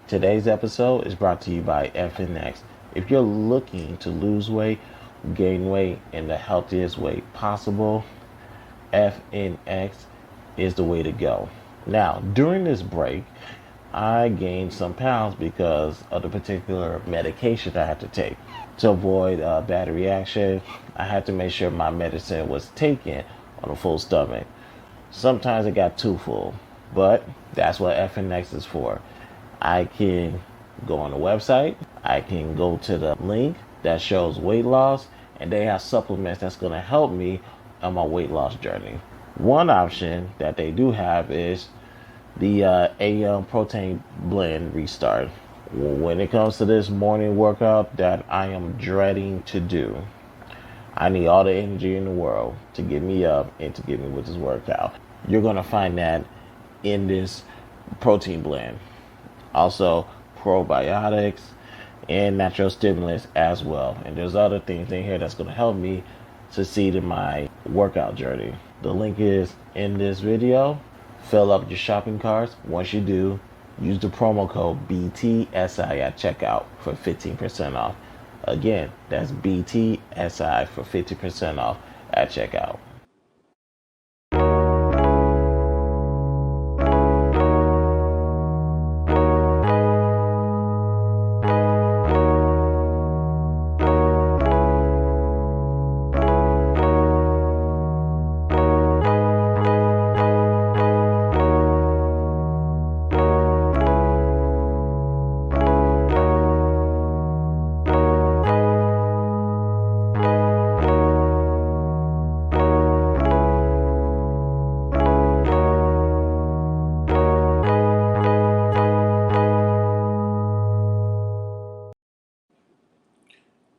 Today's episode is brought to you by FNX. If you're looking to lose weight, gain weight in the healthiest way possible, FNX is the way to go. Now, during this break, I gained some pounds because of the particular medication I had to take. To avoid a bad reaction, I had to make sure my medicine was taken on a full stomach. Sometimes it got too full, but that's what FNX is for. I can go on the website, I can go to the link that shows weight loss, and they have supplements that's going to help me on my weight loss journey. One option that they do have is the AM protein blend restart. When it comes to this morning workout that I am dreading to do, I need all the energy in the world to get me up and to get me with this workout. You're going to find that in this protein blend. Also, probiotics and natural stimulants as well. And there's other things in here that's going to help me succeed in my workout journey. The link is in this video. Fill up your shopping carts. Once you do, use the promo code BTSI at checkout for 15% off. Again, that's BTSI for 50% off at checkout.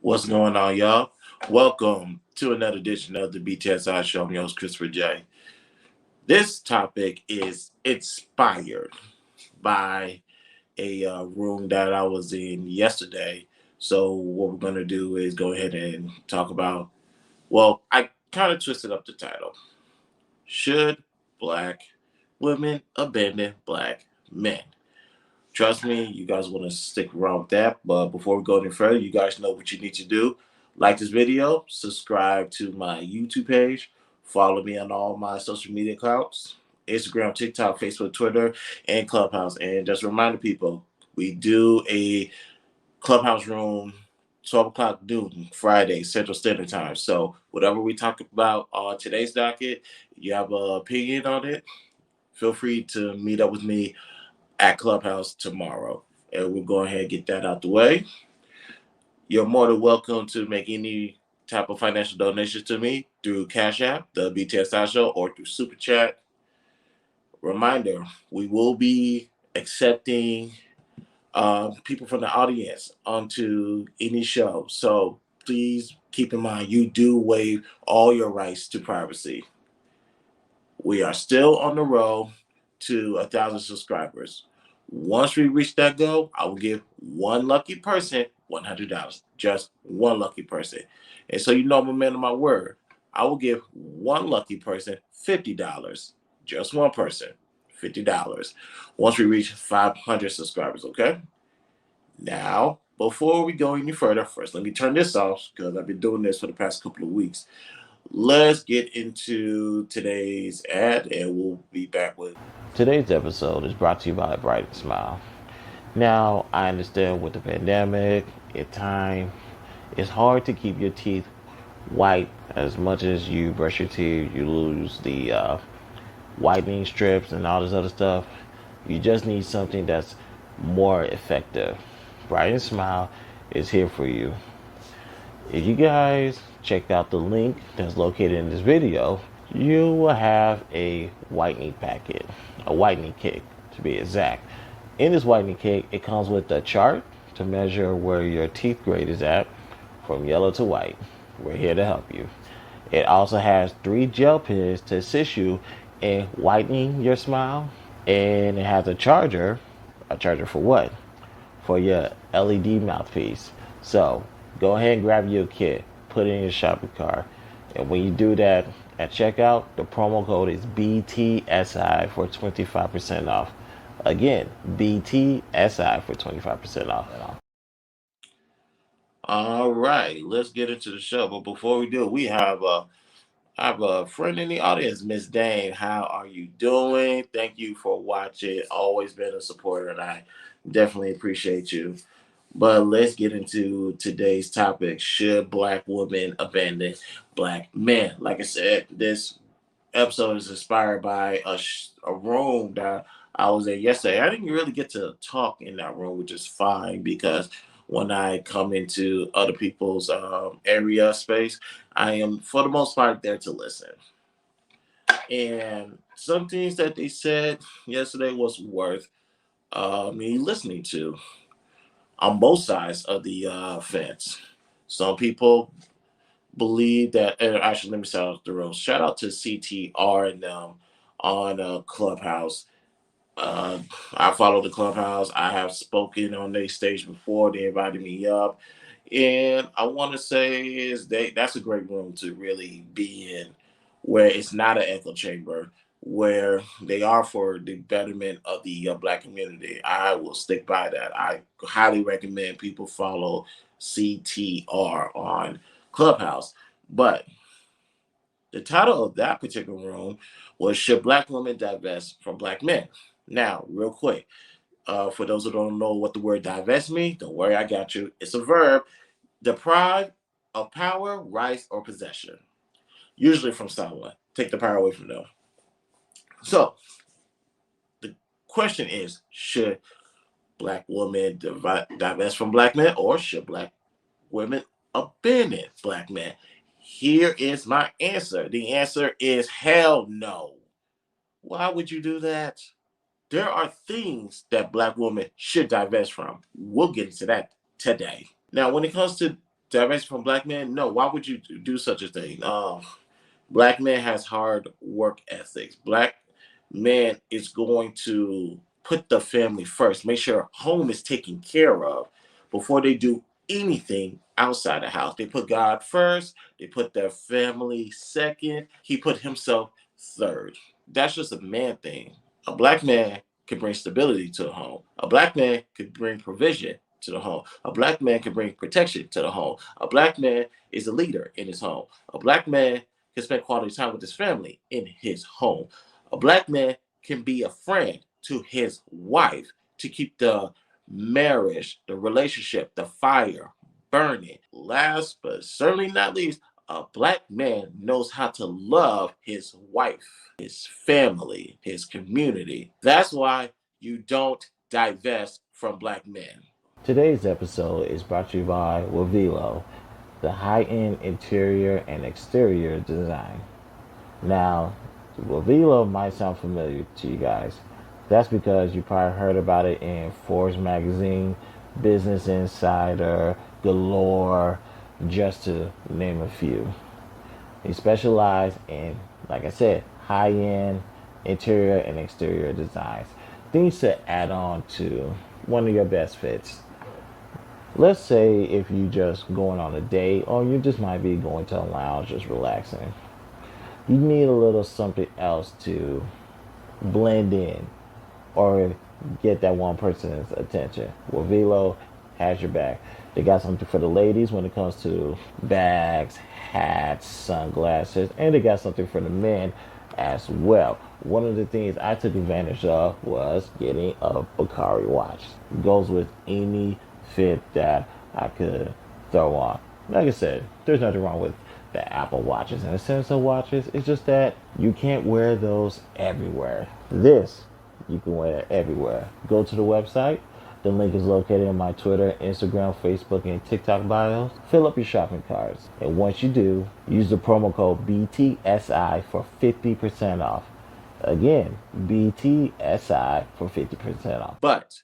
What's going on, y'all? Welcome to another edition of the BTSI Show. I'm your host, Christopher J. This topic is inspired by a room that I was in yesterday. So what we're going to do is go ahead and talk about, well, I kind of twisted up the title. Should Black women abandon Black men? Trust me, you guys want to stick around with that. But before we go any further, you guys know what you need to do. Like this video, subscribe to my YouTube page, follow me on all my social media accounts, Instagram, TikTok, Facebook, Twitter, and Clubhouse. And just remind people, we do a Clubhouse room 12 o'clock noon, Friday, Central Standard Time. So whatever we talk about on today's docket, you have an opinion on it, feel free to meet up with me at Clubhouse tomorrow. And we'll go ahead and get that out the way. You're more than welcome to make any type of financial donations to me through Cash App, the BTSI Show, or through Super Chat. Reminder, we will be accepting people from the audience onto any show. So please keep in mind, you do waive all your rights to privacy. We are still on the road to 1,000 subscribers. Once we reach that goal, I will give one lucky person $100. Just one lucky person. And so you know I'm a man of my word. I will give one lucky person $50. Just one person, $50. Once we reach 500 subscribers, okay? Now, before we go any further, first let me turn this off because I've been doing this for the past couple of weeks. Let's get into today's ad and we'll be back with. Today's episode is brought to you by Brytn Smile. Now, I understand with the pandemic, at time, it's hard to keep your teeth white. As much as you brush your teeth, you lose the whitening strips and all this other stuff. You just need something that's more effective. Brytn Smile is here for you. If you guys checked out the link that's located in this video, you will have a whitening packet, a whitening kit to be exact. In this whitening kit, it comes with a chart to measure where your teeth grade is at from yellow to white. We're here to help you. It also has 3 gel pens to assist you in whitening your smile, and it has a charger for what? For your LED mouthpiece. So go ahead and grab your kit, put it in your shopping cart, and when you do that at checkout, the promo code is BTSI for 25% off. Again, BTSI for 25% off. All right, let's get into the show. But before we do, I have a friend in the audience, Miss Dane. How are you doing? Thank you for watching. Always been a supporter, and I definitely appreciate you. But let's get into today's topic. Should black women abandon black men? Like I said, this episode is inspired by a room that I was in yesterday. I didn't really get to talk in that room, which is fine because when I come into other people's area space, I am for the most part there to listen. And some things that they said yesterday was worth me listening to on both sides of the fence. Some people believe that, and actually, let me shout out the room. Shout out to CTR and them on Clubhouse. Uh, I follow the Clubhouse. I have spoken on their stage before. They invited me up, and I want to say is that's a great room to really be in, where it's not an echo chamber, where they are for the betterment of the black community. I will stick by that. I highly recommend people follow CTR on Clubhouse. But the title of that particular room was "Should Black Women Divest from Black Men?" Now, real quick, for those who don't know what the word divest means, don't worry, I got you. It's a verb: deprive of power, rights, or possession, usually from someone. Take the power away from them. So the question is: should black women divest from black men, or should black women abandon black men? Here is my answer. The answer is hell no. Why would you do that? There are things that black women should divest from. We'll get into that today. Now, when it comes to divest from black men, no, why would you do such a thing? Black man has hard work ethics. Black man is going to put the family first, make sure home is taken care of before they do anything outside the house. They put God first, they put their family second, he put himself third. That's just a man thing. A black man can bring stability to the home. A black man could bring provision to the home. A black man can bring protection to the home. A black man is a leader in his home. A black man can spend quality time with his family in his home. A black man can be a friend to his wife to keep the marriage, the relationship, the fire burning. Last but certainly not least, a black man knows how to love his wife, his family, his community. That's why you don't divest from black men. Today's episode is brought to you by Wavilo, the high-end interior and exterior design. Now, Wavilo might sound familiar to you guys. That's because you probably heard about it in Forbes magazine, Business Insider, Galore, just to name a few. They specialize in, like I said, high-end interior and exterior designs. Things to add on to one of your best fits. Let's say if you just going on a date or you just might be going to a lounge just relaxing. You need a little something else to blend in or get that one person's attention. Well, Velo has your back. They got something for the ladies when it comes to bags, hats, sunglasses, and they got something for the men as well. One of the things I took advantage of was getting a Bakari watch. It goes with any fit that I could throw on. Like I said, there's nothing wrong with the Apple watches and the Samsung watches. It's just that you can't wear those everywhere. This you can wear it everywhere. Go to the website. The link is located in my Twitter, Instagram, Facebook, and TikTok bios. Fill up your shopping carts. And once you do, use the promo code BTSI for 50% off. Again, BTSI for 50% off. But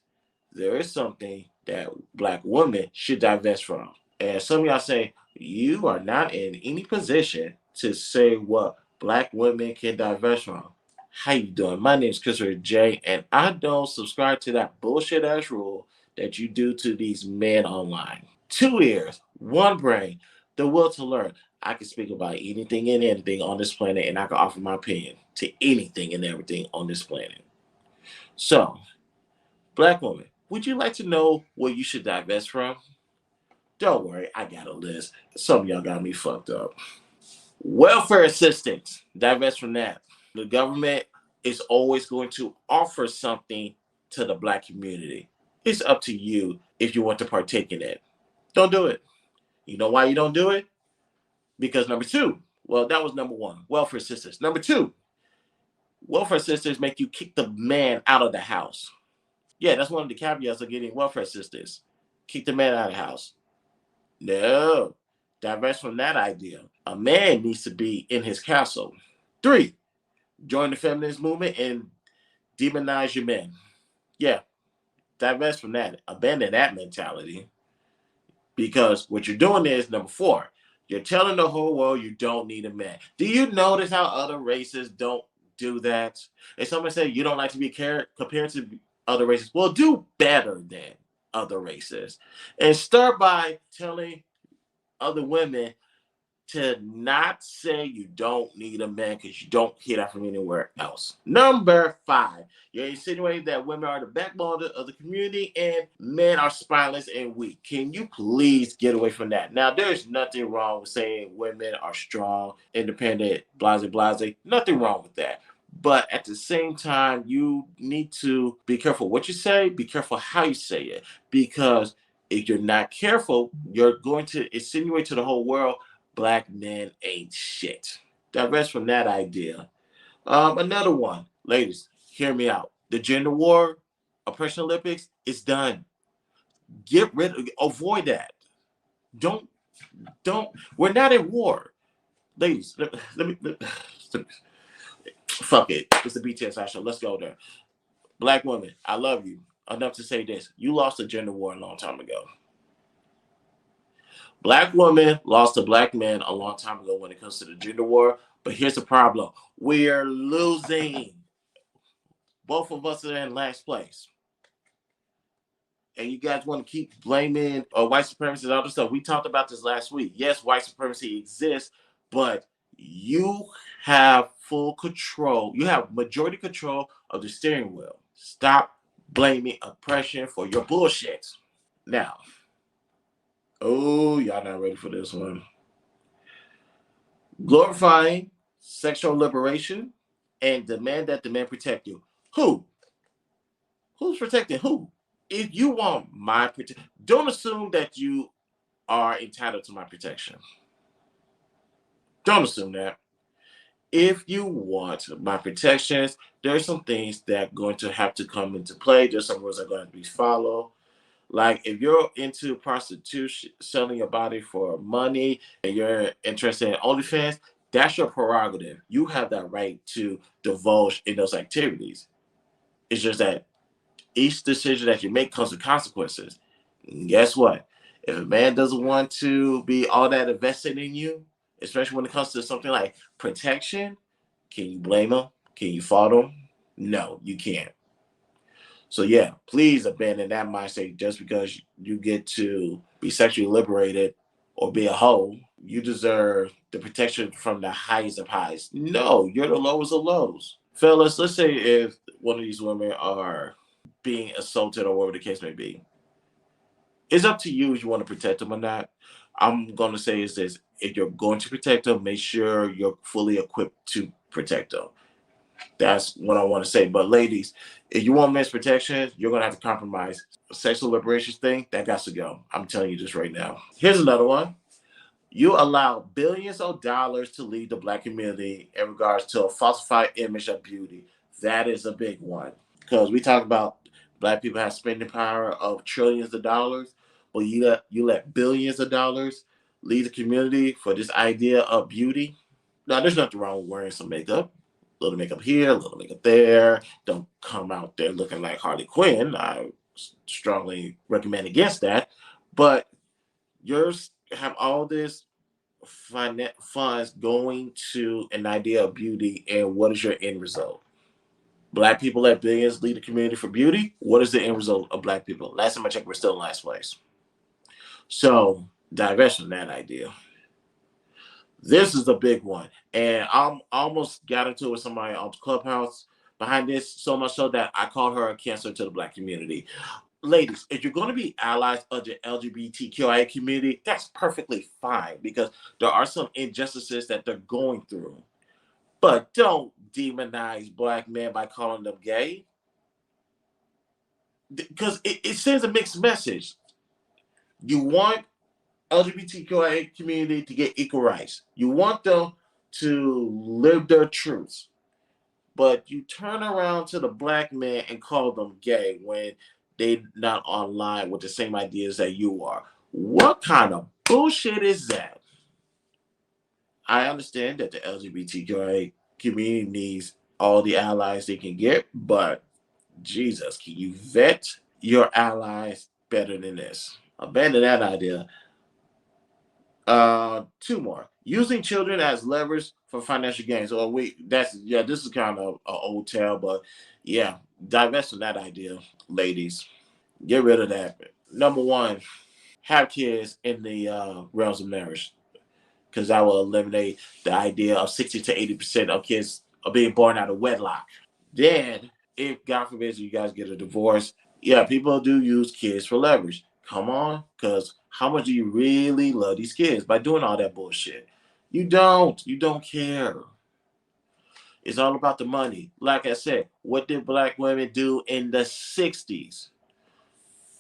there is something that black women should divest from. And some of y'all say you are not in any position to say what black women can divest from. How you doing? My name is Christopher J, and I don't subscribe to that bullshit ass rule that you do to these men online. Two ears, one brain, the will to learn. I can speak about anything and anything on this planet, and I can offer my opinion to anything and everything on this planet. So Black woman, would you like to know what you should divest from? Don't worry, I got a list. Some of y'all got me fucked up. Welfare assistance, divest from that. The government is always going to offer something to the black community. It's up to you if you want to partake in it. Don't do it. You know why you don't do it? Because number two, well, that was number one, welfare assistance. Number two, welfare assistance make you kick the man out of the house. Yeah, that's one of the caveats of getting welfare assistance. Kick the man out of the house. No, divest from that idea. A man needs to be in his castle. Three, join the feminist movement and demonize your men. Yeah, divest from that. Abandon that mentality. Because what you're doing is number four, you're telling the whole world you don't need a man. Do you notice how other races don't do that? If someone say you don't like to be compared to other races, well, do better than other races. And start by telling other women to not say you don't need a man because you don't hear that from anywhere else. Number five, you're insinuating that women are the backbone of the community and men are spineless and weak. Can you please get away from that? Now, there's nothing wrong with saying women are strong, independent, blase, blase. Nothing wrong with that. But at the same time, you need to be careful what you say, be careful how you say it, because if you're not careful, you're going to insinuate to the whole world black men ain't shit. Divest from that idea. Another one, ladies, hear me out. The gender war, oppression Olympics is done. Get rid of, avoid that. Don't, don't. We're not in war, ladies. Fuck it. It's the BTS show. Let's go there. Black women, I love you enough to say this. You lost a gender war a long time ago. Black women lost to black men a long time ago when it comes to the gender war. But here's the problem. We're losing. Both of us are in last place. And you guys want to keep blaming white supremacy and other stuff. We talked about this last week. Yes, white supremacy exists, but you have full control. You have majority control of the steering wheel. Stop blaming oppression for your bullshit. Now, oh, y'all not ready for this one. Glorifying sexual liberation and demand that the men protect you. Who? Who's protecting who? If you want my protection, don't assume that you are entitled to my protection. Don't assume that. If you want my protections, there's some things that are going to have to come into play. There's some rules that are going to be followed. Like if you're into prostitution, selling your body for money, and you're interested in OnlyFans, that's your prerogative. You have that right to divulge in those activities. It's just that each decision that you make comes with consequences. And guess what? If a man doesn't want to be all that invested in you, especially when it comes to something like protection, can you blame him? Can you fault him? No, you can't. So yeah, please abandon that mindset just because you get to be sexually liberated or be a hoe, you deserve the protection from the highest of highs. No, you're the lowest of lows. Fellas, let's say if one of these women are being assaulted or whatever the case may be. It's up to you if you want to protect them or not. I'm going to say is this: if you're going to protect them, make sure you're fully equipped to protect them. That's what I want to say. But ladies, if you want men's protection, you're going to have to compromise. Sexual liberation thing, that got to go. I'm telling you this right now. Here's another one. You allow billions of dollars to lead the black community in regards to a falsified image of beauty. That is a big one. Because we talk about black people have spending power of trillions of dollars, but you let billions of dollars lead the community for this idea of beauty. Now, there's nothing wrong with wearing some makeup. A little makeup here, a little makeup there. Don't come out there looking like Harley Quinn. I strongly recommend against that. But yours have all this funds going to an idea of beauty, and what is your end result? Black people let billions lead the community for beauty. What is the end result of black people? Last time I checked, we're still in last place. So divest from that idea. This is the big one, and I'm almost got into it with somebody on Clubhouse. behind this, so much so that I call her a cancer to the black community. Ladies, if you're going to be allies of the LGBTQIA community, that's perfectly fine because there are some injustices that they're going through. But don't demonize black men by calling them gay because it sends a mixed message. You want LGBTQIA community to get equal rights. You want them to live their truths. But you turn around to the black man and call them gay when they not online with the same ideas that you are. What kind of bullshit is that? I understand that the LGBTQIA community needs all the allies they can get, but Jesus, can you vet your allies better than this? Abandon that idea. Two more. Using children as levers for financial gains. Or wait, that's yeah, this is kind of an old tale, but yeah, divest from that idea, ladies. Get rid of that. Number one, have kids in the realms of marriage, because that will eliminate the idea of 60 to 80% of kids are being born out of wedlock. Then, if God forbid you guys get a divorce, yeah, people do use kids for leverage. Come on, because how much do you really love these kids by doing all that bullshit? You don't. You don't care. It's all about the money. Like I said, what did black women do in the 60s?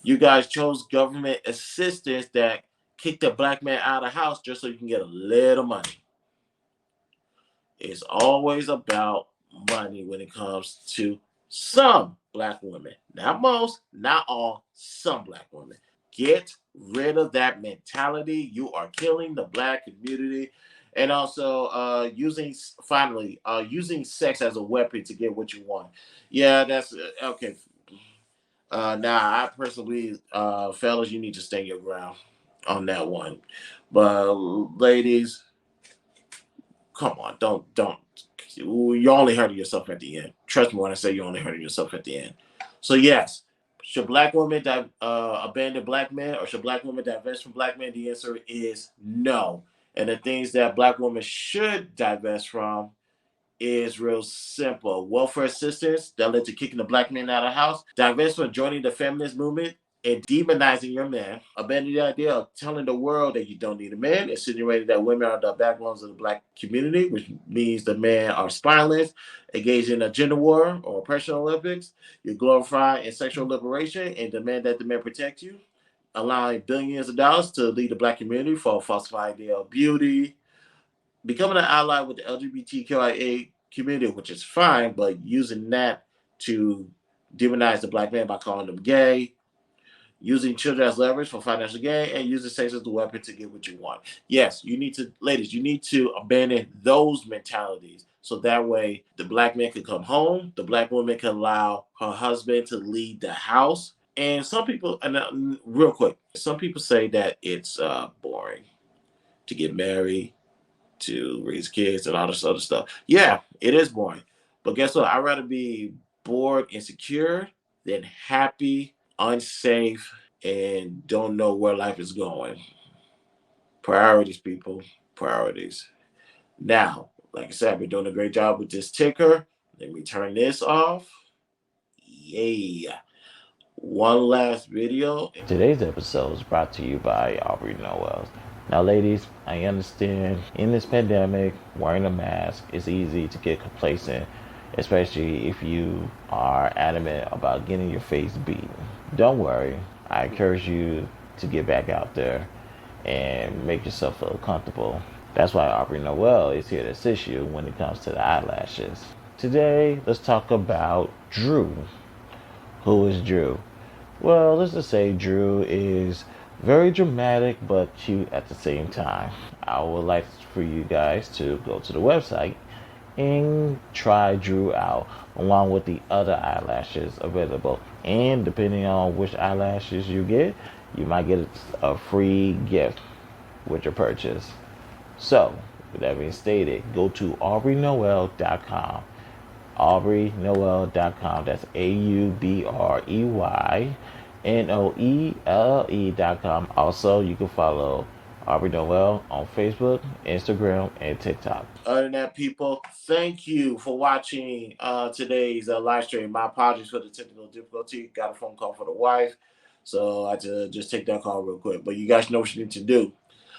You guys chose government assistance that kicked the black man out of the house just so you can get a little money. It's always about money when it comes to some black women. Not most, not all, some black women. Get rid of that mentality. You are killing the black community. And also using sex as a weapon to get what you want. Yeah, that's okay. Now, I personally, fellas, you need to stand your ground on that one. But ladies, come on, don't. You're only hurting yourself at the end. Trust me when I say you're only hurting yourself at the end. So yes, should black women abandon black men, or should black women divest from black men? The answer is no. And the things that black women should divest from is real simple. Welfare assistance that led to kicking the black man out of the house. Divest from joining the feminist movement and demonizing your man. Abandon the idea of telling the world that you don't need a man, insinuating that women are the backbones of the black community, which means the men are spineless, engaged in a gender war or oppression Olympics. You glorify in sexual liberation and demand that the men protect you, allowing billions of dollars to lead the black community for a falsified idea of beauty, becoming an ally with the LGBTQIA community, which is fine, but using that to demonize the black man by calling them gay, using children as leverage for financial gain, and using sex as the weapon to get what you want. Yes, you need to, ladies, you need to abandon those mentalities. So that way the black man can come home, the black woman can allow her husband to lead the house. And some people, and real quick, some people say that it's boring to get married, to raise kids and all this other stuff. Yeah, it is boring. But guess what? I'd rather be bored and secure than happy, unsafe, and don't know where life is going. Priorities, people. Priorities. Now, like I said, I've been doing a great job with this ticker. Let me turn this off. Yay. One last video. Today's episode is brought to you by Aubrey Noel. Now, ladies, I understand in this pandemic, wearing a mask is easy to get complacent, especially if you are adamant about getting your face beaten. Don't worry, I encourage you to get back out there and make yourself feel comfortable. That's why Aubrey Noel is here to assist you when it comes to the eyelashes. Today, let's talk about Drew. Who is Drew? Well, let's just say Drew is very dramatic but cute at the same time. I would like for you guys to go to the website and try Drew out along with the other eyelashes available. And depending on which eyelashes you get, you might get a free gift with your purchase. So, with that being stated, go to AubreyNoel.com. AubreyNoel.com. That's AubreyNoelle.com. Also, you can follow Aubrey Noel on Facebook, Instagram, and TikTok. Other than that, people, thank you for watching today's live stream. My apologies for the technical difficulty. Got a phone call for the wife, so I had to just take that call real quick. But you guys know what you need to do.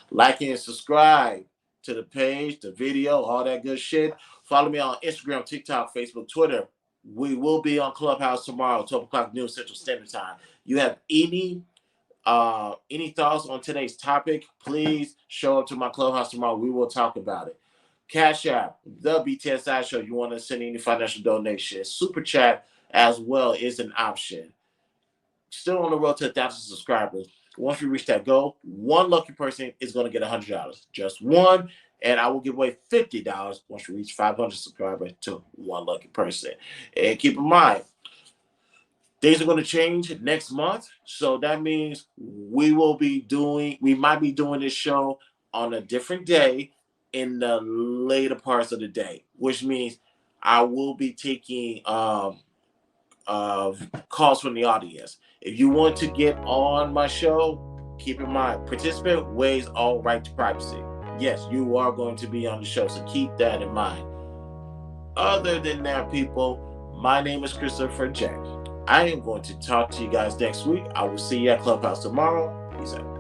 Like and subscribe to the page, the video, all that good shit. Follow me on Instagram, TikTok, Facebook, Twitter. We will be on Clubhouse tomorrow, 12 o'clock noon Central Standard Time. You have any thoughts on today's topic, please show up to my Clubhouse tomorrow. We will talk about it. Cash App, the BTSI Show. You want to send any financial donations. Super Chat as well is an option. Still on the road to 1,000 subscribers. Once we reach that goal, one lucky person is going to get $100. Just one. And I will give away $50 once we reach 500 subscribers to one lucky person. And keep in mind, things are going to change next month. So that means we might be doing this show on a different day in the later parts of the day, which means I will be taking calls from the audience. If you want to get on my show, keep in mind, participant waives all right to privacy. Yes, you are going to be on the show, so keep that in mind. Other than that, people, my name is Christopher J. I am going to talk to you guys next week. I will see you at Clubhouse tomorrow. Peace out.